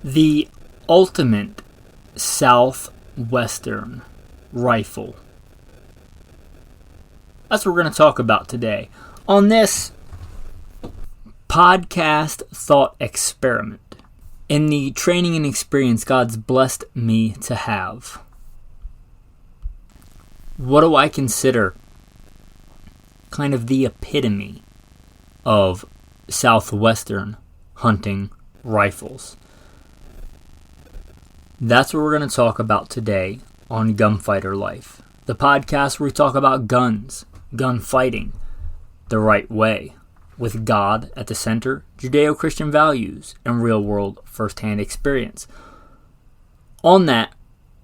The ultimate southwestern rifle. That's what we're going to talk about today on this podcast thought experiment in the training and experience God's blessed me to have. What do I consider kind of the epitome of southwestern hunting rifles? That's what we're going to talk about today on Gunfighter Life, the podcast where we talk about guns, gunfighting, the right way, with God at the center, Judeo-Christian values, and real-world first-hand experience. On that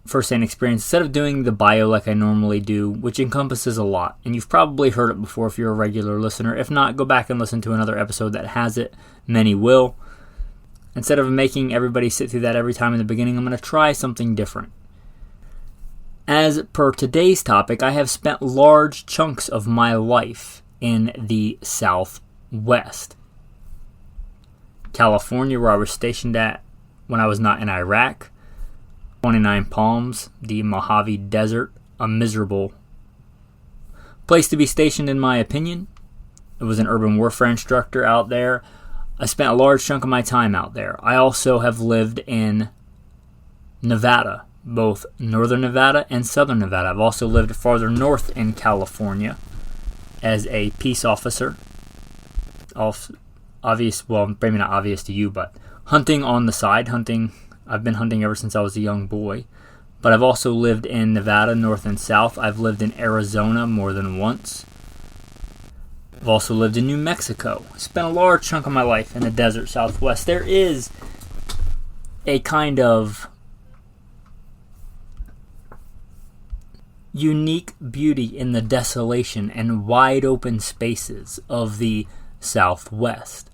first-hand experience, instead of doing the bio like I normally do, which encompasses a lot, and you've probably heard it before if you're a regular listener. If not, go back and listen to another episode that has it. Many will. Instead of making everybody sit through that every time in the beginning, I'm going to try something different. As per today's topic, I have spent large chunks of my life in the Southwest. California, where I was stationed at when I was not in Iraq. 29 Palms, the Mojave Desert, a miserable place to be stationed in my opinion. I was an urban warfare instructor out there. I spent a large chunk of my time out there. I also have lived in Nevada, both northern Nevada and southern Nevada. I've also lived farther north in California as a peace officer. Obvious, well, maybe not obvious to you, but hunting on the side. I've been hunting ever since I was a young boy. But I've also lived in Nevada, north and south. I've lived in Arizona more than once. I've also lived in New Mexico. Spent a large chunk of my life in the desert Southwest. There is a kind of unique beauty in the desolation and wide open spaces of the Southwest.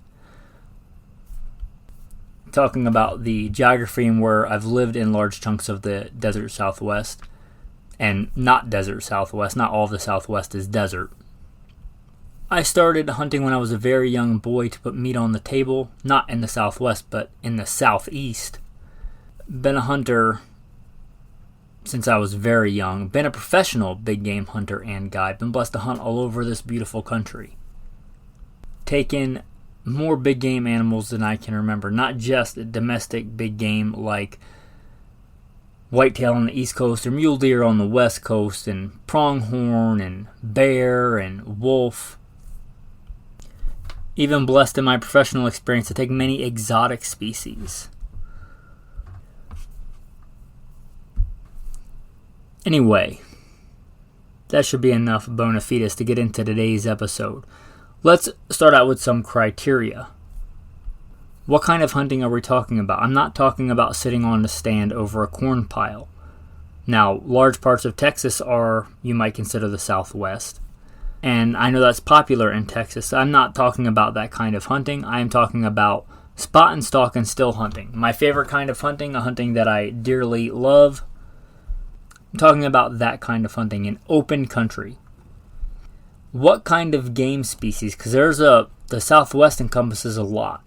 Talking about the geography and where I've lived in large chunks of the desert Southwest, and not desert Southwest, not all of the Southwest is desert. I started hunting when I was a very young boy to put meat on the table, not in the Southwest, but in the Southeast. Been a hunter since I was very young. Been a professional big game hunter and guide. Been blessed to hunt all over this beautiful country. Taken more big game animals than I can remember. Not just domestic big game like whitetail on the East Coast or mule deer on the West Coast, and pronghorn and bear and wolf. Even blessed in my professional experience to take many exotic species. Anyway, that should be enough bona fides to get into today's episode. Let's start out with some criteria. What kind of hunting are we talking about? I'm not talking about sitting on a stand over a corn pile. Now, large parts of Texas are, you might consider, the Southwest. And I know that's popular in Texas. I'm not talking about that kind of hunting. I am talking about spot and stalk and still hunting. My favorite kind of hunting, a hunting that I dearly love. I'm talking about that kind of hunting in open country. What kind of game species? Because the Southwest encompasses a lot.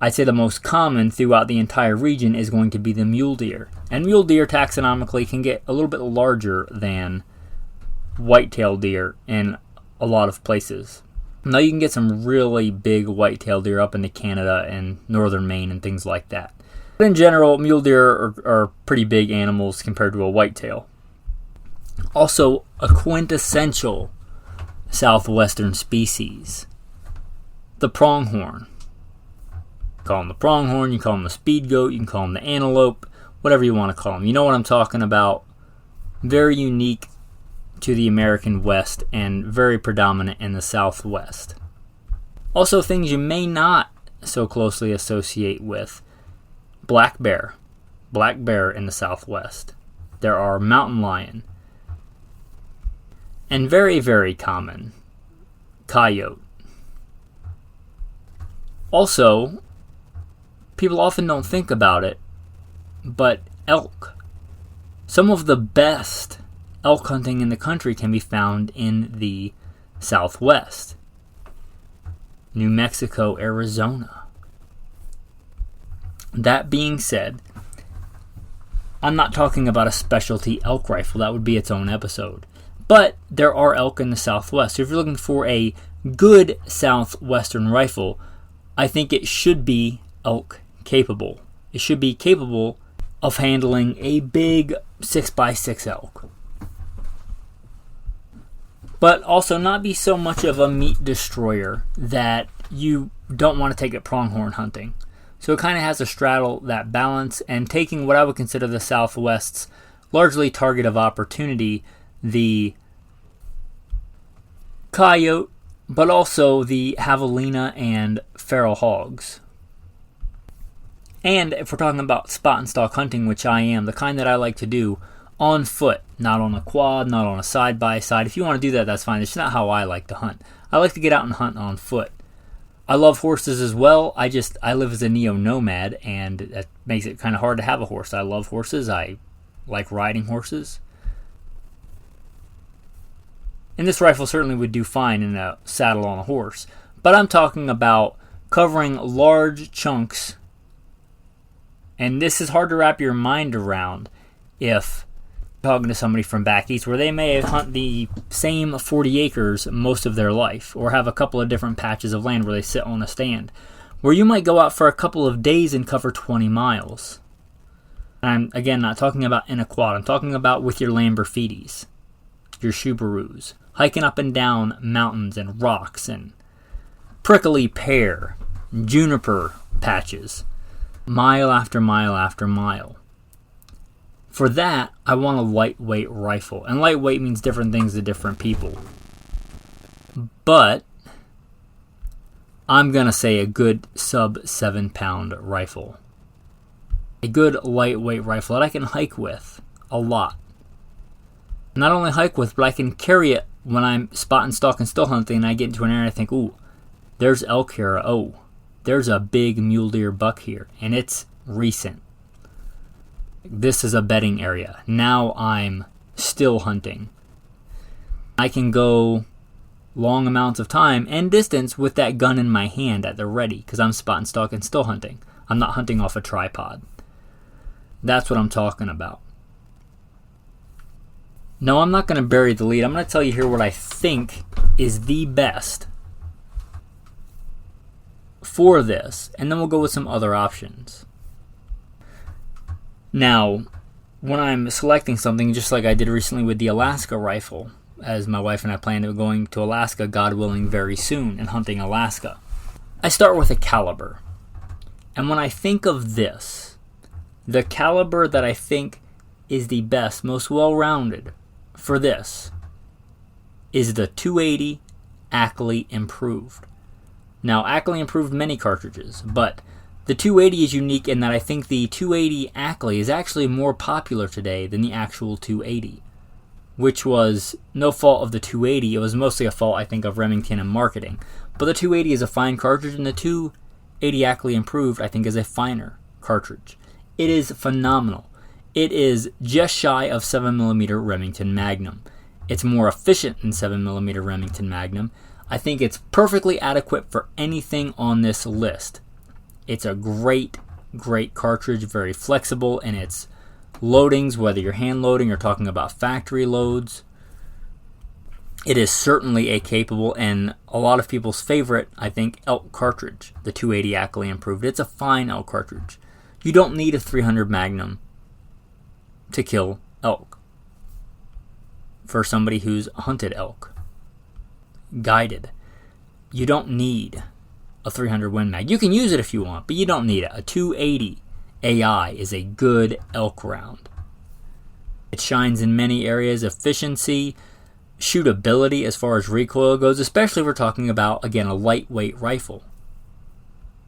I'd say the most common throughout the entire region is going to be the mule deer. And mule deer taxonomically can get a little bit larger than whitetail deer in a lot of places. Now you can get some really big whitetail deer up into Canada and northern Maine and things like that. But in general, mule deer are pretty big animals compared to a whitetail. Also, a quintessential southwestern species, the pronghorn. You call him the pronghorn, you call him the speed goat, you can call him the antelope, whatever you want to call him. You know what I'm talking about. Very unique to the American West and very predominant in the Southwest. Also, things you may not so closely associate with: black bear in the Southwest. There are mountain lion, and very, very common, coyote. Also, people often don't think about it, but elk. Some of the best elk hunting in the country can be found in the Southwest. New Mexico, Arizona. That being said, I'm not talking about a specialty elk rifle. That would be its own episode. But there are elk in the Southwest. So if you're looking for a good Southwestern rifle, I think it should be elk capable. It should be capable of handling a big 6x6 elk. But also not be so much of a meat destroyer that you don't want to take it pronghorn hunting. So it kind of has to straddle that balance, and taking what I would consider the Southwest's largely target of opportunity, the coyote, but also the javelina and feral hogs. And if we're talking about spot and stalk hunting, which I am, the kind that I like to do on foot, not on a quad, not on a side-by-side. If you want to do that, that's fine. It's not how I like to hunt. I like to get out and hunt on foot. I love horses as well. I live as a neo-nomad, and that makes it kind of hard to have a horse. I love horses. I like riding horses. And this rifle certainly would do fine in a saddle on a horse. But I'm talking about covering large chunks. And this is hard to wrap your mind around if you're talking to somebody from back east, where they may hunt the same 40 acres most of their life, or have a couple of different patches of land where they sit on a stand, where you might go out for a couple of days and cover 20 miles. And I'm, again, not talking about in a quad. I'm talking about with your Lamborghinis, your Subarus, hiking up and down mountains and rocks and prickly pear, juniper patches, mile after mile after mile. For that, I want a lightweight rifle. And lightweight means different things to different people. But I'm going to say a good sub 7 pound rifle. A good lightweight rifle that I can hike with a lot. Not only hike with, but I can carry it when I'm spot and stalk and still hunting, and I get into an area and I think, ooh, there's elk here. Oh, there's a big mule deer buck here, and it's recent. This is a bedding area. Now I'm still hunting. I can go long amounts of time and distance with that gun in my hand at the ready, because I'm spot and stalk and still hunting. I'm not hunting off a tripod. That's what I'm talking about. No, I'm not going to bury the lead. I'm going to tell you here what I think is the best for this, and then we'll go with some other options. Now, when I'm selecting something, just like I did recently with the Alaska rifle, as my wife and I plan on going to Alaska, God willing, very soon, and hunting Alaska, I start with a caliber. And when I think of this, the caliber that I think is the best, most well-rounded for this is the 280 Ackley Improved. Now, Ackley improved many cartridges, but the 280 is unique in that I think the 280 Ackley is actually more popular today than the actual 280, which was no fault of the 280. It was mostly a fault, I think, of Remington and marketing. But the 280 is a fine cartridge, and the 280 Ackley Improved, I think, is a finer cartridge. It is phenomenal. It is just shy of 7mm Remington Magnum. It's more efficient than 7mm Remington Magnum. I think it's perfectly adequate for anything on this list. It's a great, great cartridge, very flexible in its loadings, whether you're hand loading or talking about factory loads. It is certainly a capable and a lot of people's favorite, I think, elk cartridge, the 280 Ackley Improved. It's a fine elk cartridge. You don't need a 300 Magnum to kill elk for somebody who's hunted elk, guided. You don't need a 300 Win Mag. You can use it if you want, but you don't need it. A 280 AI is a good elk round. It shines in many areas. Efficiency, shootability as far as recoil goes, especially if we're talking about, again, a lightweight rifle.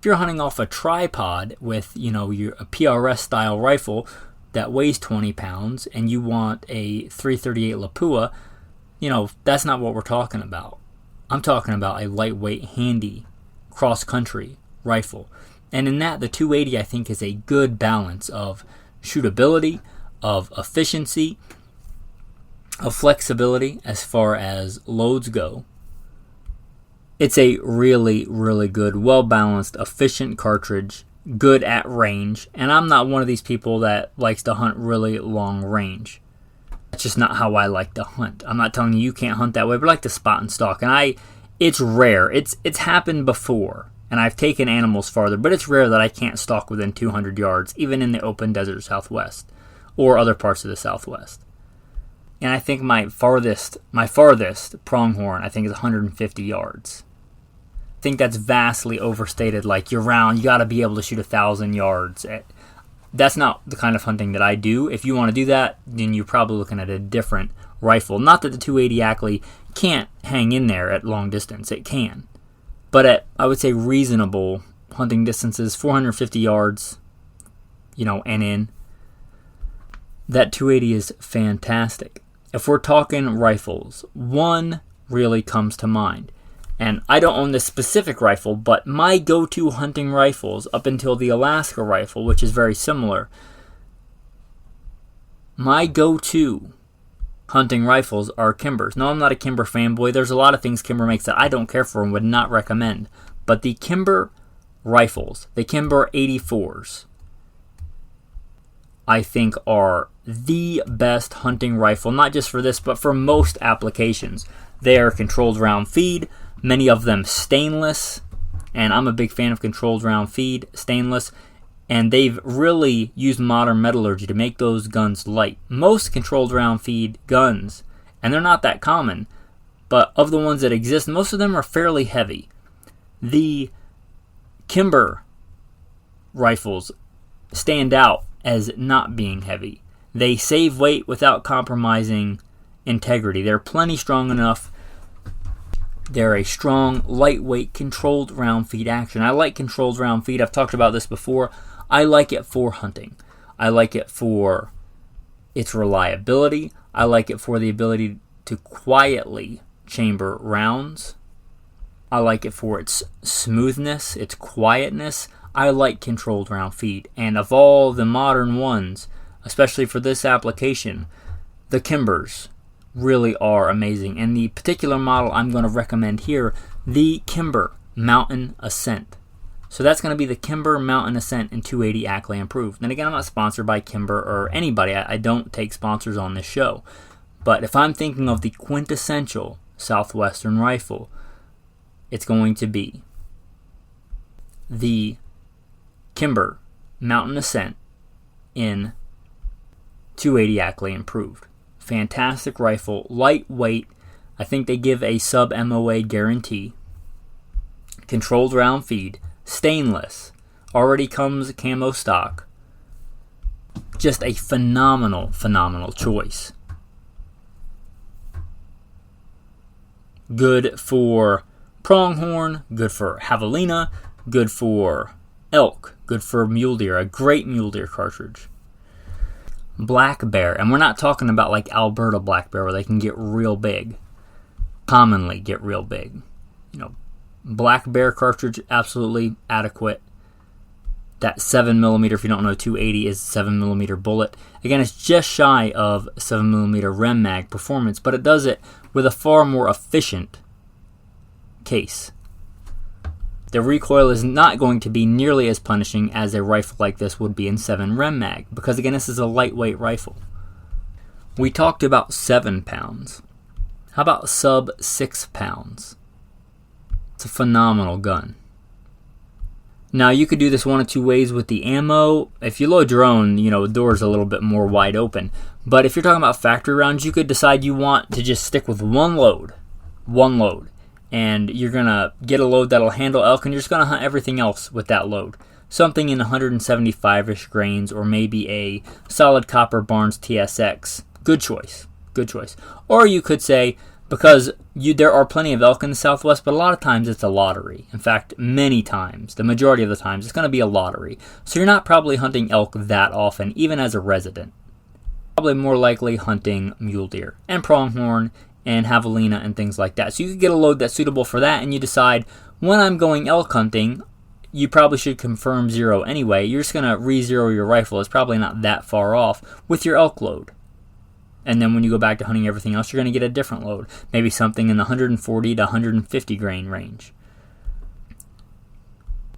If you're hunting off a tripod with, a PRS style rifle that weighs 20 pounds and you want a 338 Lapua, that's not what we're talking about. I'm talking about a lightweight, handy, cross-country rifle. And in that, the 280, I think, is a good balance of shootability, of efficiency, of flexibility as far as loads go. It's a really, really good, well-balanced, efficient cartridge, good at range, and I'm not one of these people that likes to hunt really long range. That's just not how I like to hunt. I'm not telling you you can't hunt that way, but I like to spot and stalk, and it's rare. It's happened before, and I've taken animals farther, but it's rare that I can't stalk within 200 yards, even in the open desert Southwest or other parts of the Southwest. And I think my farthest pronghorn, I think, is 150 yards. I think that's vastly overstated. Like, you got to be able to shoot 1,000 yards. That's not the kind of hunting that I do. If you want to do that, then you're probably looking at a different rifle. Not that the 280 Ackley can't hang in there at long distance. It can. But at, I would say, reasonable hunting distances, 450 yards, and in, that 280 is fantastic. If we're talking rifles, one really comes to mind. And I don't own this specific rifle, but my go-to hunting rifles up until the Alaska rifle, which is very similar, my go-to hunting rifles are Kimbers. No, I'm not a Kimber fanboy. There's a lot of things Kimber makes that I don't care for and would not recommend. But the Kimber rifles, the Kimber 84s, I think are the best hunting rifle, not just for this, but for most applications. They are controlled round feed, many of them stainless, and I'm a big fan of controlled round feed, stainless, and they've really used modern metallurgy to make those guns light. Most controlled round feed guns, and they're not that common, but of the ones that exist, most of them are fairly heavy. The Kimber rifles stand out as not being heavy. They save weight without compromising integrity. They're plenty strong enough. They're a strong, lightweight, controlled round feed action. I like controlled round feed. I've talked about this before. I like it for hunting. I like it for its reliability. I like it for the ability to quietly chamber rounds. I like it for its smoothness, its quietness. I like controlled round feed. And of all the modern ones, especially for this application, the Kimbers really are amazing. And the particular model I'm going to recommend here, the Kimber Mountain Ascent. So that's going to be the Kimber Mountain Ascent in 280 Ackley Improved. And again, I'm not sponsored by Kimber or anybody. I don't take sponsors on this show. But if I'm thinking of the quintessential Southwestern rifle, it's going to be the Kimber Mountain Ascent in 280 Ackley Improved. Fantastic rifle, lightweight. I think they give a sub MOA guarantee. Controlled round feed, stainless, already comes camo stock. Just a phenomenal choice. Good for pronghorn, good for javelina, good for elk, good for mule deer, a great mule deer cartridge. Black bear, and we're not talking about like Alberta black bear where they can get real big, commonly get real big. Black bear cartridge, absolutely adequate. That 7mm, if you don't know, 280 is 7mm bullet. Again, it's just shy of 7mm Rem Mag performance, but it does it with a far more efficient case. The recoil is not going to be nearly as punishing as a rifle like this would be in 7 Rem Mag, because again, this is a lightweight rifle. We talked about 7 pounds. How about sub 6 pounds? It's a phenomenal gun. Now, you could do this one of two ways with the ammo. If you load your own, the door's a little bit more wide open. But if you're talking about factory rounds, you could decide you want to just stick with one load. And you're going to get a load that'll handle elk, and you're just going to hunt everything else with that load. Something in 175-ish grains, or maybe a solid copper Barnes TSX. Good choice. Or you could say, because there are plenty of elk in the Southwest, but a lot of times it's a lottery. In fact, many times, the majority of the times, it's going to be a lottery. So you're not probably hunting elk that often, even as a resident. Probably more likely hunting mule deer and pronghorn and javelina and things like that. So you could get a load that's suitable for that, and you decide, when I'm going elk hunting, you probably should confirm 0 anyway. You're just going to re-zero your rifle. It's probably not that far off with your elk load. And then when you go back to hunting everything else, you're going to get a different load. Maybe something in the 140 to 150 grain range.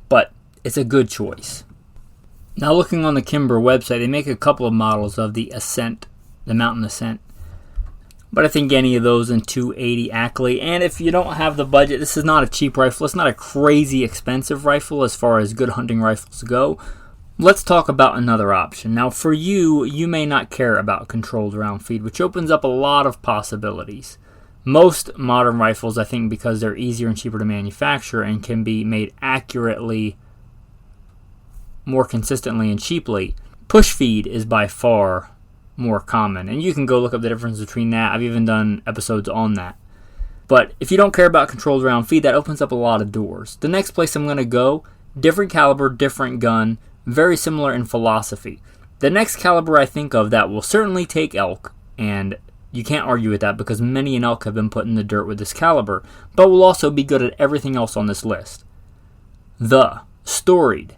But it's a good choice. Now looking on the Kimber website, they make a couple of models of the Ascent, the Mountain Ascent. But I think any of those in 280 Ackley. And if you don't have the budget, this is not a cheap rifle. It's not a crazy expensive rifle as far as good hunting rifles go. Let's talk about another option. Now for you, you may not care about controlled round feed, which opens up a lot of possibilities. Most modern rifles, I think, because they're easier and cheaper to manufacture and can be made accurately, more consistently and cheaply, push feed is by far more common. And you can go look up the difference between that. I've even done episodes on that. But if you don't care about controlled round feed, that opens up a lot of doors. The next place I'm going to go, different caliber, different gun, very similar in philosophy. The next caliber I think of that will certainly take elk, and you can't argue with that because many an elk have been put in the dirt with this caliber, but will also be good at everything else on this list. The Storied.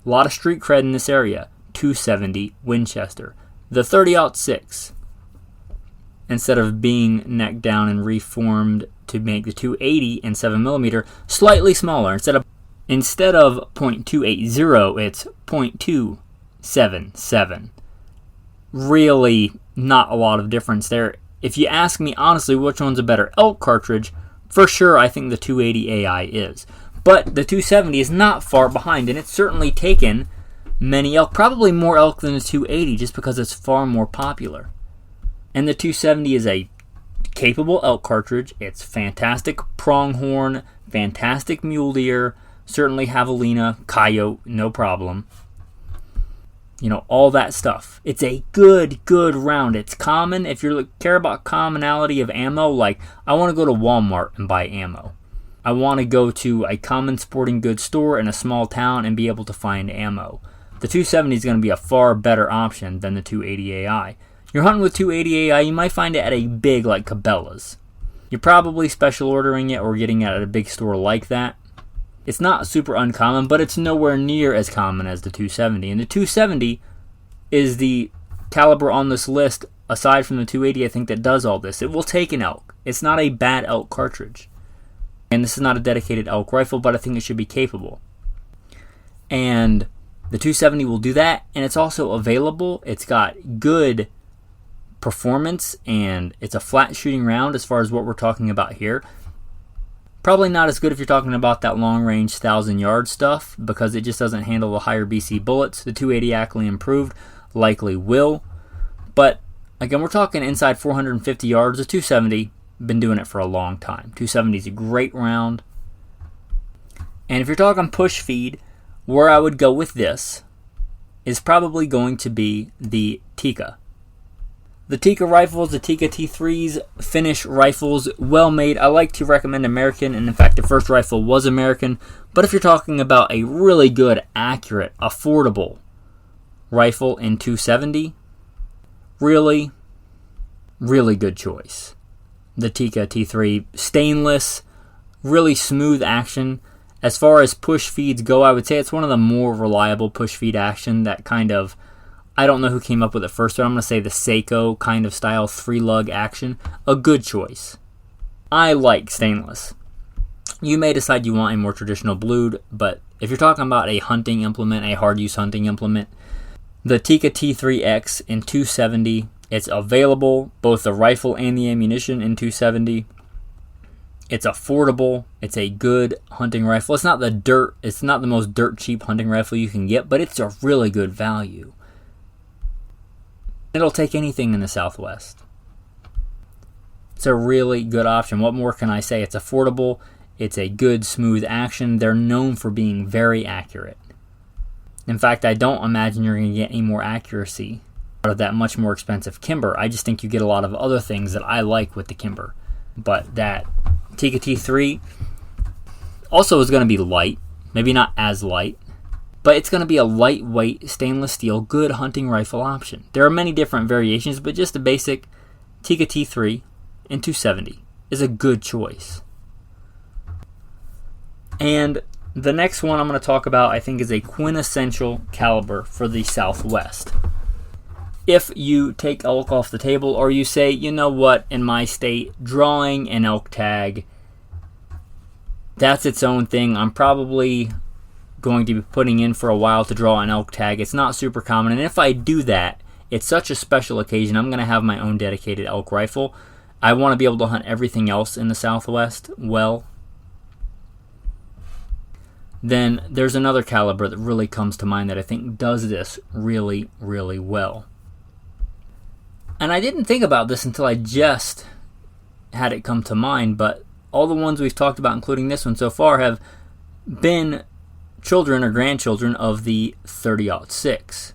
A lot of street cred in this area. 270 Winchester. The 30-06. Instead of being necked down and reformed to make the 280 and 7mm slightly smaller. Instead of .280, it's .277. Really not a lot of difference there. If you ask me honestly which one's a better elk cartridge, for sure I think the 280 AI is. But the 270 is not far behind, and it's certainly taken many elk, probably more elk than the 280 just because it's far more popular. And the 270 is a capable elk cartridge. It's fantastic pronghorn, fantastic mule deer, certainly javelina, coyote, no problem. You know, all that stuff. It's a good round. It's common. If you care about commonality of ammo, like I want to go to Walmart and buy ammo. I want to go to a common sporting goods store in a small town and be able to find ammo. The 270 is going to be a far better option than the 280 AI. You're hunting with 280 AI, you might find it at a big like Cabela's. You're probably special ordering it or getting it at a big store like that. It's not super uncommon, but it's nowhere near as common as the 270. And the 270 is the caliber on this list, aside from the 280, I think, that does all this. It will take an elk. It's not a bad elk cartridge. And this is not a dedicated elk rifle, but I think it should be capable. And the 270 will do that, and it's also available. It's got good performance, and it's a flat shooting round as far as what we're talking about here. Probably not as good if you're talking about that long-range 1,000-yard stuff because it just doesn't handle the higher BC bullets. The 280 Ackley improved, likely will. But, again, we're talking inside 450 yards. The 270, been doing it for a long time. 270 is a great round. And if you're talking push feed, where I would go with this is probably going to be the Tikka. The Tikka rifles, the Tikka T3s, Finnish rifles, well made. I like to recommend American, and in fact the first rifle was American. But if you're talking about a really good, accurate, affordable rifle in 270, really good choice. The Tikka T3, stainless, really smooth action. As far as push feeds go, I would say it's one of the more reliable push feed action that kind of, I don't know who came up with it first, but I'm going to say the Seiko kind of style 3-lug action. A good choice. I like stainless. You may decide you want a more traditional blued, but if you're talking about a hunting implement, a hard use hunting implement, the Tikka T3X in 270, it's available, both the rifle and the ammunition in 270. It's affordable. It's a good hunting rifle. It's not the most dirt cheap hunting rifle you can get, but it's a really good value. It'll take anything in the Southwest. It's a really good option. What more can I say? It's affordable. It's a good, smooth action. They're known for being very accurate. In fact, I don't imagine you're going to get any more accuracy out of that much more expensive Kimber. I just think you get a lot of other things that I like with the Kimber. But that Tikka T3 also is going to be light. Maybe not as light. But it's going to be a lightweight stainless steel good hunting rifle option. There are many different variations, but just the basic Tikka T3 in 270 is a good choice. And the next one I'm going to talk about, I think, is a quintessential caliber for the Southwest. If you take elk off the table, or you say, you know what, in my state, drawing an elk tag, that's its own thing. I'm probably going to be putting in for a while to draw an elk tag. It's not super common, and if I do that, it's such a special occasion. I'm going to have my own dedicated elk rifle. I want to be able to hunt everything else in the Southwest well. Then there's another caliber that really comes to mind that I think does this really, really well. And I didn't think about this until I just had it come to mind, but all the ones we've talked about, including this one so far, have been children or grandchildren of the 30-06,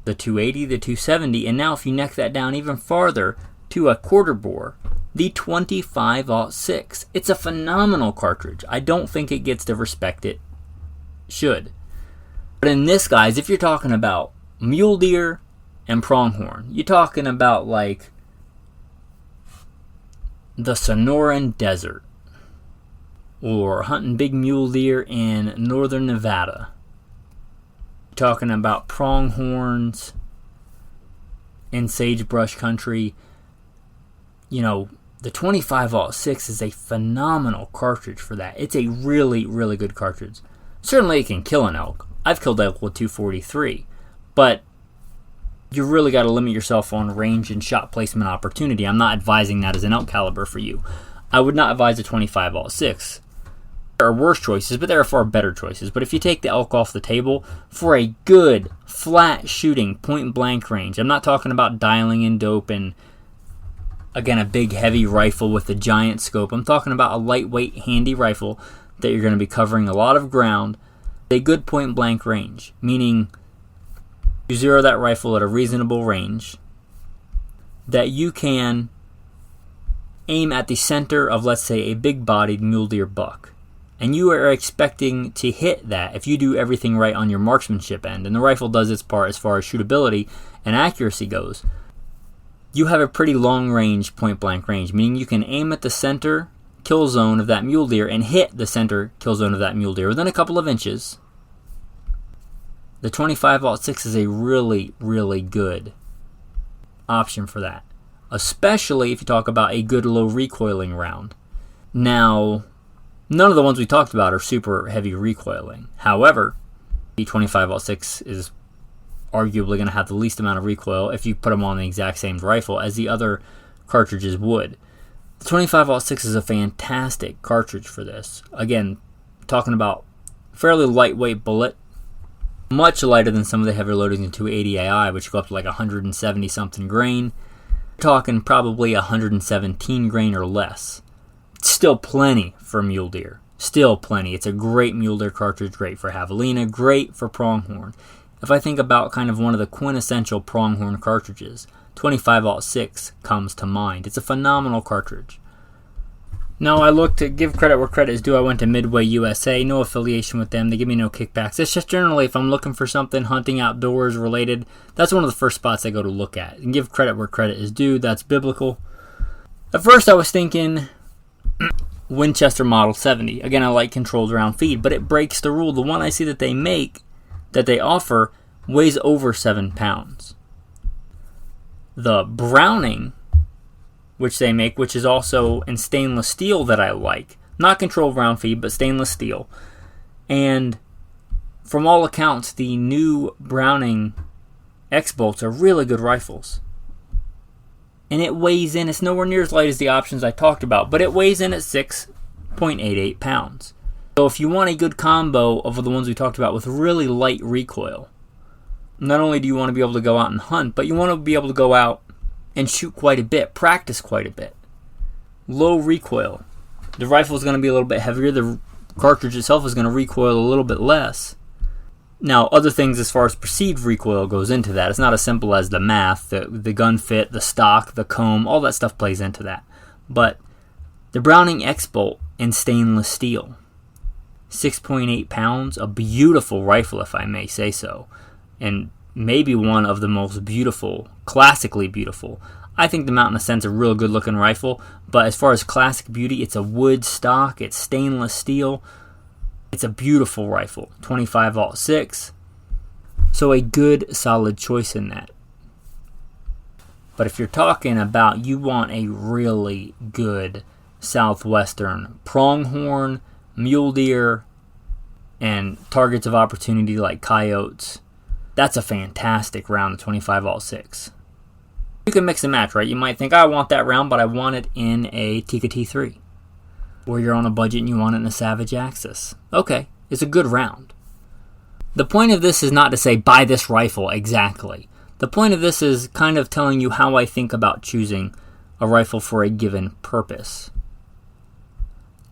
the 280, the 270, and now if you neck that down even farther to a quarter bore, the 25-06. It's a phenomenal cartridge. I don't think it gets the respect it should. But in this, guys, if you're talking about mule deer and pronghorn, you're talking about like the Sonoran Desert, or hunting big mule deer in northern Nevada. You're talking about pronghorns in sagebrush country. You know, the 25-06 is a phenomenal cartridge for that. It's a really, really good cartridge. Certainly it can kill an elk. I've killed elk with 243, but you really got to limit yourself on range and shot placement opportunity. I'm not advising that as an elk caliber for you. I would not advise a 25-06. There are worse choices, but there are far better choices. But if you take the elk off the table for a good, flat shooting, point-blank range, I'm not talking about dialing in dope and, again, a big, heavy rifle with a giant scope. I'm talking about a lightweight, handy rifle that you're going to be covering a lot of ground, a good point-blank range, meaning you zero that rifle at a reasonable range, that you can aim at the center of, let's say, a big-bodied mule deer buck. And you are expecting to hit that if you do everything right on your marksmanship end, and the rifle does its part as far as shootability and accuracy goes. You have a pretty long-range point-blank range, meaning you can aim at the center kill zone of that mule deer and hit the center kill zone of that mule deer within a couple of inches. The 25-06 is a really, really good option for that, especially if you talk about a good low recoiling round. Now, none of the ones we talked about are super heavy recoiling. However, the 25-06 is arguably going to have the least amount of recoil if you put them on the exact same rifle as the other cartridges would. The 25-06 is a fantastic cartridge for this. Again, talking about fairly lightweight bullet, much lighter than some of the heavier loadings in 280 AI, which go up to like 170 something grain. We're talking probably 117 grain or less. Still plenty for mule deer. Still plenty. It's a great mule deer cartridge, great for javelina, great for pronghorn. If I think about kind of one of the quintessential pronghorn cartridges, 25-06 comes to mind. It's a phenomenal cartridge. Now, I look to give credit where credit is due. I went to Midway USA, no affiliation with them. They give me no kickbacks. It's just generally if I'm looking for something hunting outdoors related, that's one of the first spots I go to look at. And give credit where credit is due. That's biblical. At first I was thinking Winchester Model 70. Again, I like controlled round feed, but it breaks the rule. The one I see that they make, that they offer, weighs over 7 pounds. The Browning, which they make, which is also in stainless steel that I like. Not controlled round feed, but stainless steel. And from all accounts, the new Browning X-Bolts are really good rifles. And it weighs in, it's nowhere near as light as the options I talked about, but it weighs in at 6.88 pounds. So if you want a good combo of the ones we talked about with really light recoil, not only do you want to be able to go out and hunt, but you want to be able to go out and shoot quite a bit, practice quite a bit. Low recoil. The rifle is going to be a little bit heavier. The cartridge itself is going to recoil a little bit less. Now, other things as far as perceived recoil goes into that. It's not as simple as the math, the gun fit, the stock, the comb, all that stuff plays into that. But the Browning X-Bolt in stainless steel, 6.8 pounds, a beautiful rifle if I may say so. And maybe one of the most beautiful, classically beautiful. I think the Mountain Ascent's a real good looking rifle, but as far as classic beauty, it's a wood stock, it's stainless steel. It's a beautiful rifle, 25-06. So a good, solid choice in that. But if you're talking about you want a really good southwestern pronghorn, mule deer, and targets of opportunity like coyotes, that's a fantastic round of 25-06. You can mix and match, right? You might think, I want that round, but I want it in a Tika T3. Or you're on a budget and you want it in a Savage Axis. Okay, it's a good round. The point of this is not to say, buy this rifle exactly. The point of this is kind of telling you how I think about choosing a rifle for a given purpose.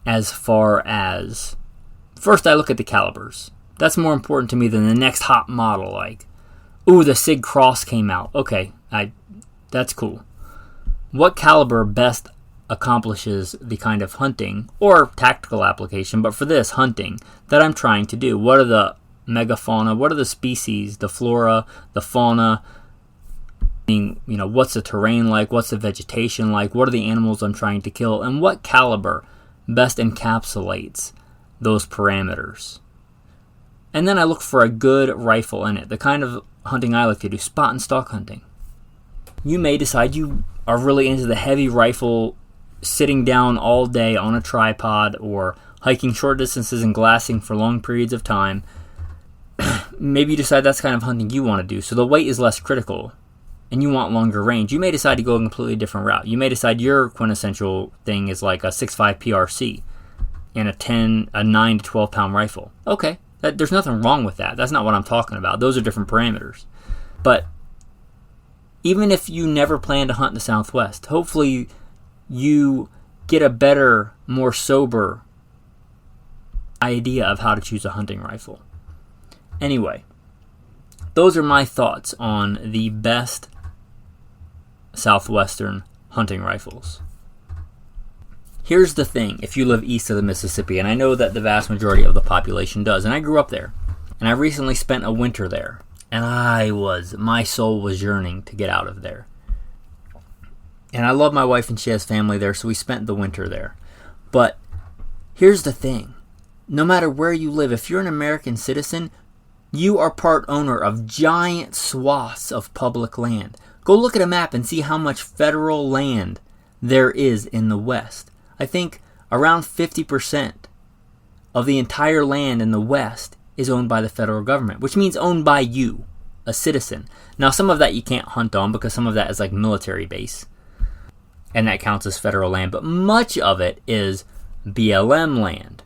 As far as, first I look at the calibers. That's more important to me than the next hot model, like, ooh, the Sig Cross came out. Okay, that's cool. What caliber best accomplishes the kind of hunting, or tactical application, but for this, hunting, that I'm trying to do? What are the megafauna? What are the species, the flora, the fauna? What's the terrain like? What's the vegetation like? What are the animals I'm trying to kill? And what caliber best encapsulates those parameters? And then I look for a good rifle in it. The kind of hunting I like to do, spot and stalk hunting. You may decide you are really into the heavy rifle, sitting down all day on a tripod, or hiking short distances and glassing for long periods of time. Maybe you decide that's the kind of hunting you want to do, so the weight is less critical, and you want longer range. You may decide to go a completely different route. You may decide your quintessential thing is like a 6.5 PRC and a 9 to 12 pound rifle. Okay, there's nothing wrong with that. That's not what I'm talking about. Those are different parameters. But even if you never plan to hunt in the Southwest, hopefully you get a better, more sober idea of how to choose a hunting rifle. Anyway, those are my thoughts on the best Southwestern hunting rifles. Here's the thing, if you live east of the Mississippi, and I know that the vast majority of the population does, and I grew up there, and I recently spent a winter there, and my soul was yearning to get out of there. And I love my wife and she has family there, so we spent the winter there. But here's the thing, no matter where you live, if you're an American citizen, you are part owner of giant swaths of public land. Go look at a map and see how much federal land there is in the West. I think around 50% of the entire land in the West is owned by the federal government, which means owned by you, a citizen. Now, some of that you can't hunt on because some of that is like military base, and that counts as federal land, but much of it is BLM land,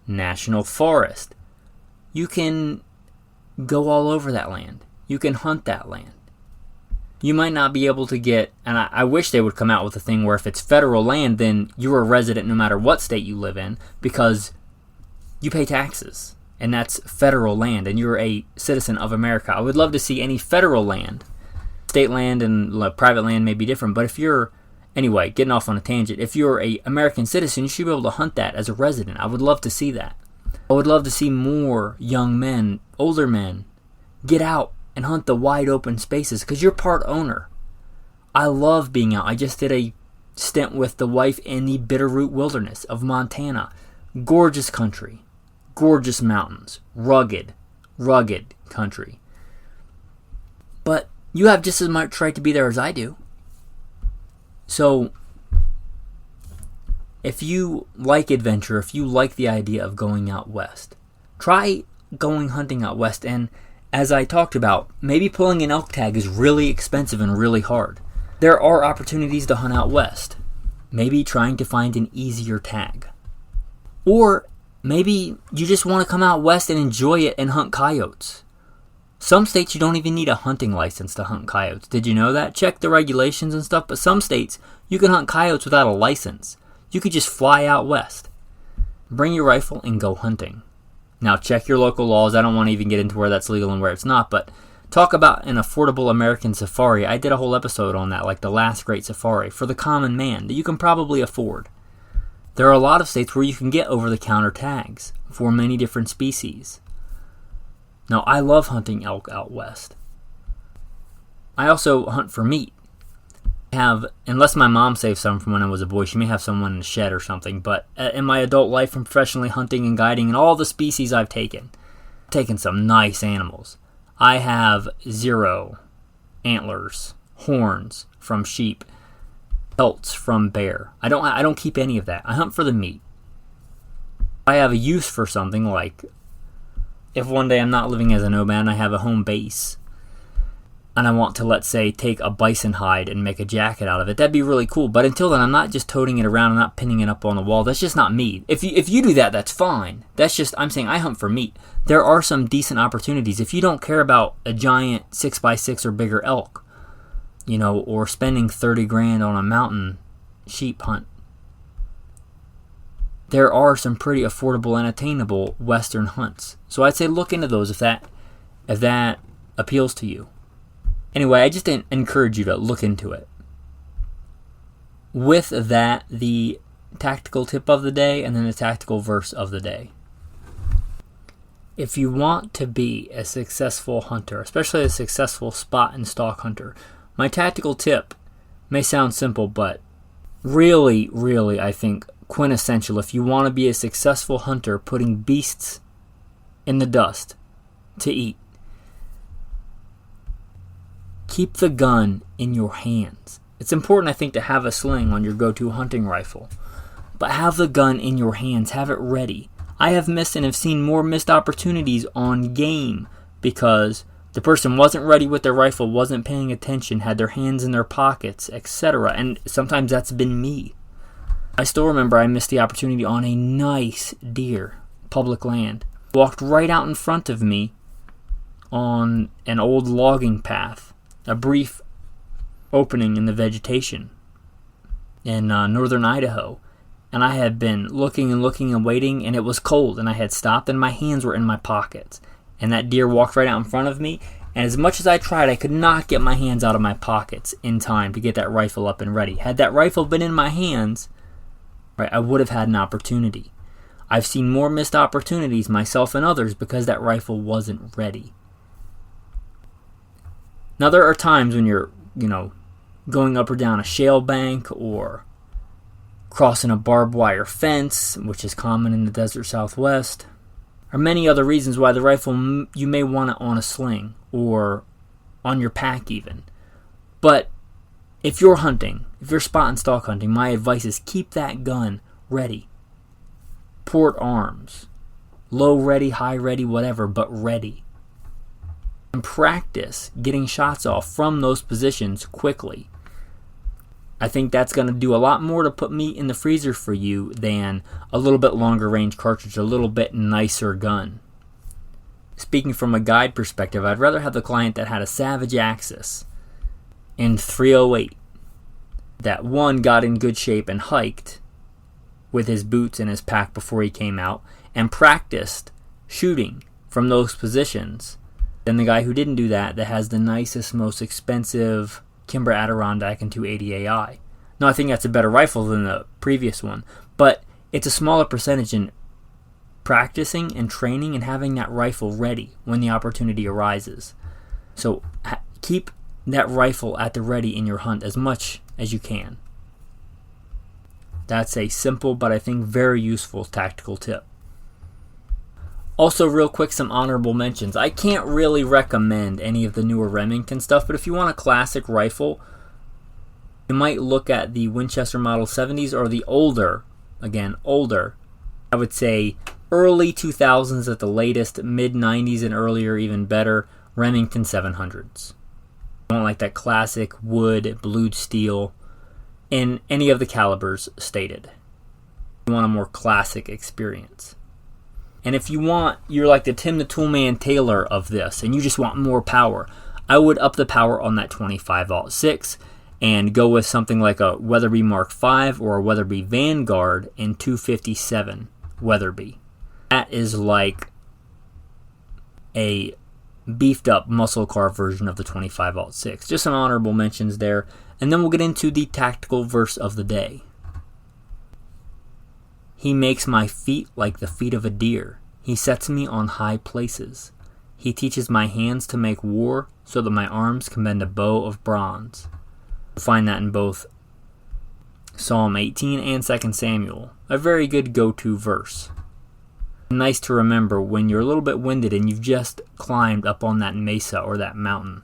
national forest. You can go all over that land. You can hunt that land. You might not be able to get, and I wish they would come out with a thing where if it's federal land, then you're a resident no matter what state you live in, because you pay taxes, and that's federal land, and you're a citizen of America. I would love to see any federal land. State land and private land may be different, but if you're, anyway, getting off on a tangent, if you're a American citizen, you should be able to hunt that as a resident. I would love to see that. I would love to see more young men, older men, get out and hunt the wide open spaces, because you're part owner. I love being out. I just did a stint with the wife in the Bitterroot Wilderness of Montana. Gorgeous country. Gorgeous mountains. Rugged country. But you have just as much right to be there as I do. So, if you like adventure, if you like the idea of going out west, try going hunting out west. And as I talked about, maybe pulling an elk tag is really expensive and really hard. There are opportunities to hunt out west. Maybe trying to find an easier tag. Or maybe you just want to come out west and enjoy it and hunt coyotes. Some states you don't even need a hunting license to hunt coyotes. Did you know that? Check the regulations and stuff, but some states you can hunt coyotes without a license. You could just fly out west. Bring your rifle and go hunting. Now check your local laws. I don't want to even get into where that's legal and where it's not, but talk about an affordable American safari. I did a whole episode on that, like the last great safari for the common man that you can probably afford. There are a lot of states where you can get over-the-counter tags for many different species. Now, I love hunting elk out west. I also hunt for meat. Unless my mom saved some from when I was a boy, she may have someone in the shed or something, but in my adult life from professionally hunting and guiding and all the species I've taken some nice animals. I have 0 antlers, horns from sheep, pelts from bear. I don't keep any of that. I hunt for the meat. I have a use for something, like if one day I'm not living as a nomad and I have a home base and I want to, let's say, take a bison hide and make a jacket out of it, that'd be really cool. But until then, I'm not just toting it around, I'm not pinning it up on the wall. That's just not me. If you do that, that's fine. That's just, I'm saying I hunt for meat. There are some decent opportunities. If you don't care about a giant 6x6 or bigger elk, or spending 30 grand on a mountain sheep hunt, there are some pretty affordable and attainable Western hunts. So I'd say look into those if that appeals to you. Anyway, I just encourage you to look into it. With that, the tactical tip of the day and then the tactical verse of the day. If you want to be a successful hunter, especially a successful spot and stalk hunter, my tactical tip may sound simple, but really, really, I think quintessential if you want to be a successful hunter putting beasts in the dust to eat. Keep the gun in your hands. It's important, I think, to have a sling on your go-to hunting rifle. But have the gun in your hands. Have it ready. I have missed and have seen more missed opportunities on game because the person wasn't ready with their rifle, wasn't paying attention, had their hands in their pockets, etc. And sometimes that's been me. I still remember I missed the opportunity on a nice deer, public land. Walked right out in front of me on an old logging path. A brief opening in the vegetation in northern Idaho. And I had been looking and waiting, and it was cold, and I had stopped, and my hands were in my pockets. And that deer walked right out in front of me, and as much as I tried, I could not get my hands out of my pockets in time to get that rifle up and ready. Had that rifle been in my hands, right, I would have had an opportunity. I've seen more missed opportunities, myself and others, because that rifle wasn't ready. Now, there are times when you're, going up or down a shale bank or crossing a barbed wire fence, which is common in the desert Southwest, or many other reasons why the rifle, you may want it on a sling or on your pack even. But if you're hunting, if you're spot and stalk hunting, my advice is keep that gun ready. Port arms. Low ready, high ready, whatever, but ready. And practice getting shots off from those positions quickly. I think that's going to do a lot more to put meat in the freezer for you than a little bit longer range cartridge, a little bit nicer gun. Speaking from a guide perspective, I'd rather have the client that had a Savage Axis in 308 that one got in good shape and hiked with his boots and his pack before he came out and practiced shooting from those positions than the guy who didn't do that has the nicest, most expensive Kimber Adirondack and 280 AI. Now, I think that's a better rifle than the previous one, but it's a smaller percentage in practicing and training and having that rifle ready when the opportunity arises. So keep that rifle at the ready in your hunt as much as you can. That's a simple but I think very useful tactical tip. Also, real quick, some honorable mentions. I can't really recommend any of the newer Remington stuff, but if you want a classic rifle, you might look at the Winchester Model 70s or the older, I would say early 2000s at the latest, mid-90s and earlier even better, Remington 700s. You want like that classic wood, blued steel, in any of the calibers stated. You want a more classic experience. And if you're like the Tim the Toolman Taylor of this, and you just want more power, I would up the power on that 25-06 and go with something like a Weatherby Mark V or a Weatherby Vanguard in 257 Weatherby. That is like a beefed up muscle car version of the 25-06. Just some honorable mentions there. And then we'll get into the tactical verse of the day. He makes my feet like the feet of a deer. He sets me on high places. He teaches my hands to make war so that my arms can bend a bow of bronze. You'll find that in both Psalm 18 and 2 Samuel. A very good go-to verse. Nice to remember when you're a little bit winded and you've just climbed up on that mesa or that mountain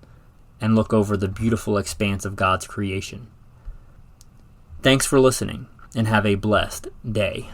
and look over the beautiful expanse of God's creation. Thanks for listening, and have a blessed day.